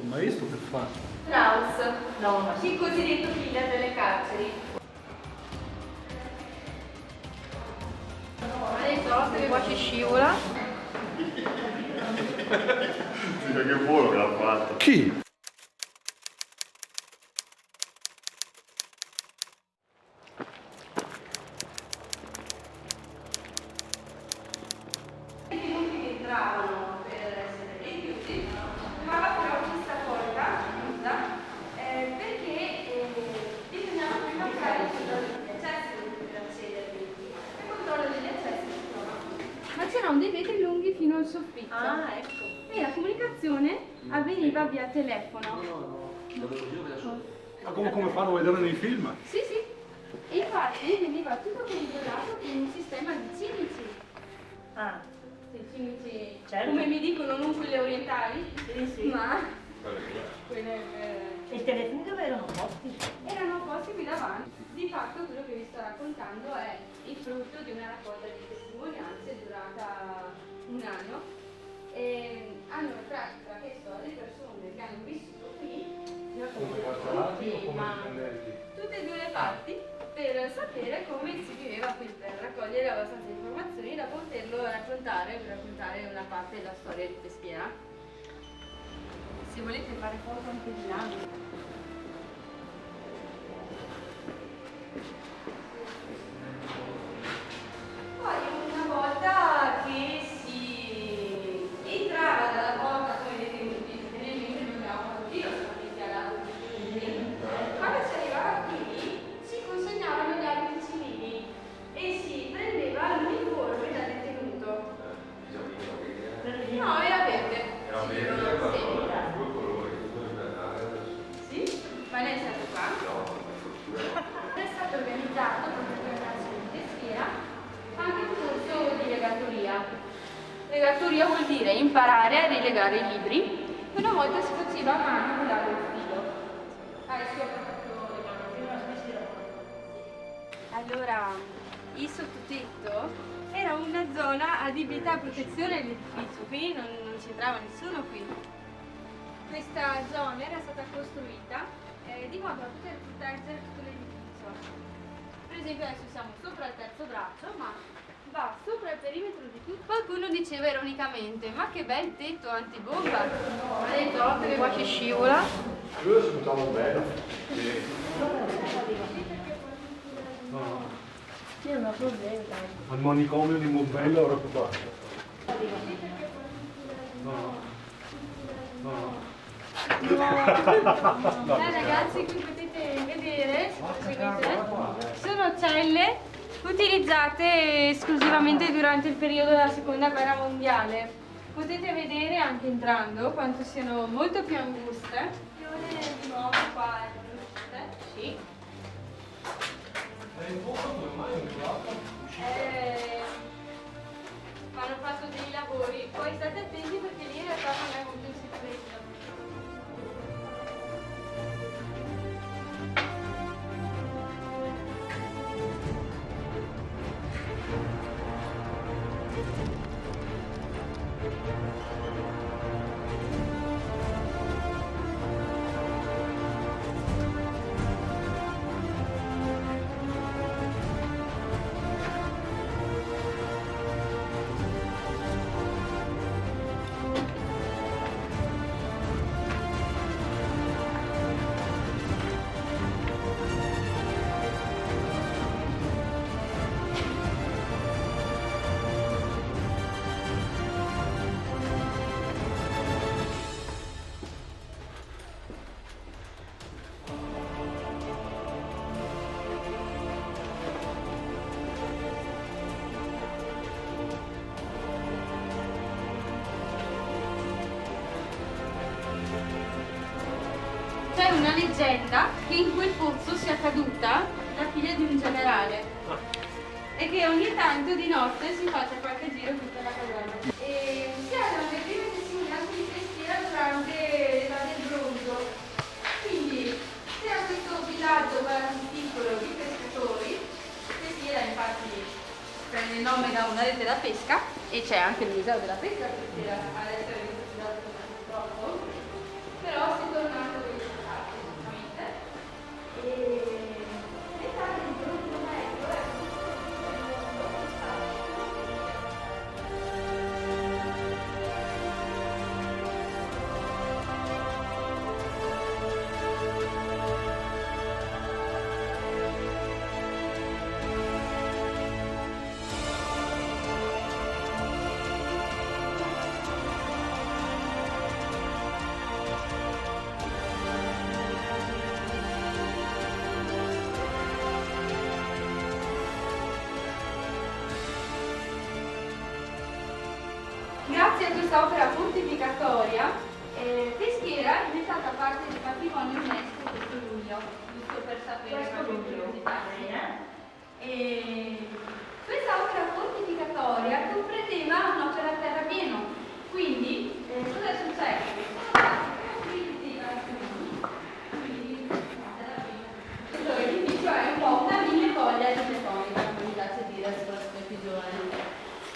maestro che fa? Strauss, no, il cosiddetto killer delle carceri. Adesso che qua ci scivola. Sì, che buono che l'ha fatto. Chi? Entravano per essere rifiuti, ma però questa porta chiusa perché bisognava prima fare il controllo degli accessi per accedervi. Il controllo degli accessi si trova. Ma c'erano dei vetri lunghi fino al soffitto. Ah, ecco. E la comunicazione avveniva via telefono. Ma come fanno a vedere nei film? Sì, sì. E infatti veniva tutto controllato con un sistema di cimici. Ah. Sì, cimici, certo. Come mi dicono, non quelle orientali, sì. Ma quelle... E i telefoni dove erano posti? Erano posti qui davanti. Di fatto quello che vi sto raccontando è il frutto di una raccolta di testimonianze durata un anno. E hanno in pratica chiesto alle persone che hanno vissuto qui, Come carcerati o come dipendenti? tutte e due le parti, per sapere come si viveva qui, per raccogliere abbastanza informazioni da poterlo raccontare, per raccontare una parte della storia di Peschiera. Se volete fare foto anche di là. Poi una volta che si entrava dalla porta come detenuti, generalmente noi abbiamo fatto un giro, siamo dichiarato quando si arrivava qui si consegnavano gli abiti civili e si prendeva l'uniforme da detenuto. No, era verde. Era verde, due colori, Sì? Ma lei è stato qua? No. È stato organizzato proprio per il calcio di Peschiera anche un corso di legatoria. Legatoria vuol dire imparare a rilegare i libri. Una volta si faceva a mano con l'ago il filo. Il suo proprio allora, il sottotetto era una zona adibita a protezione dell'edificio, quindi non c'entrava nessuno qui. Questa zona era stata costruita di modo da poter proteggere tutto l'edificio. Per esempio adesso siamo sopra il terzo braccio, ma va sopra il perimetro di tutto. Qualcuno diceva ironicamente, ma che bel tetto antibomba! Ha detto che qua ci scivola. Lui si buttava bello. No. Sì, non ho problemi, dai. Al manicomio di Mombello ora più basso. No. Ragazzi, qui potete vedere, sono celle utilizzate esclusivamente durante il periodo della seconda guerra mondiale. Potete vedere anche entrando quanto siano molto più anguste. Di nuovo qua sì. Hanno fatto dei lavori, poi state attenti perché lì in realtà non è molto in sicurezza. C'è una leggenda che in quel pozzo sia caduta la figlia di un generale e che ogni tanto di notte si faccia qualche giro qui per la caverna. E si erano le prime testimonianze di Peschiera durante l'età del bronzo. Quindi c'era questo villaggio piccolo di pescatori. Peschiera infatti prende il nome da una rete da pesca e c'è anche il museo della pesca, Peschiera adesso è ricordato purtroppo. Però si grazie a questa opera fortificatoria, Peschiera è diventata parte del patrimonio UNESCO questo luglio, giusto per sapere qualche curiosità. E questa opera fortificatoria comprendeva un'opera a terrapieno, quindi cosa è successo? Questo edificio è un po' una mini foglia architettonica, come mi piace dire su questo episodio,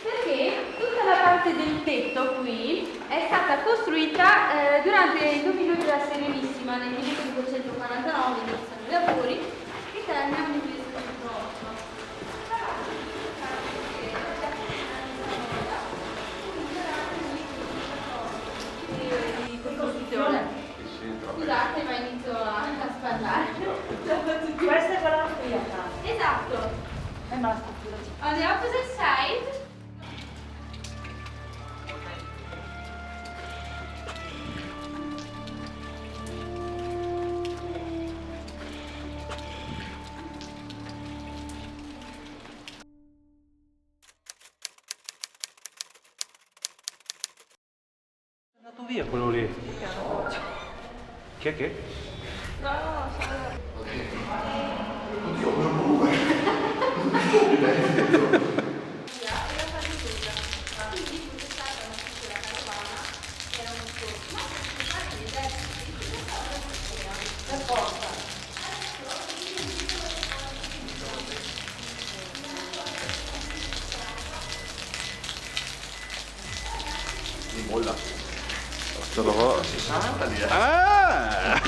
perché tutta la parte del tetto qui è stata costruita durante il dominio della Serenissima nel 1549, iniziano i lavori che terminano nel 1508. Di costruzione. Scusate, ma inizio a sparlare. Questa è quella da qui a casa. Esatto. Ma la struttura c'è. On the opposite side. È andato via quello lì. Chi è che? Di molla. 60 lì. Ah!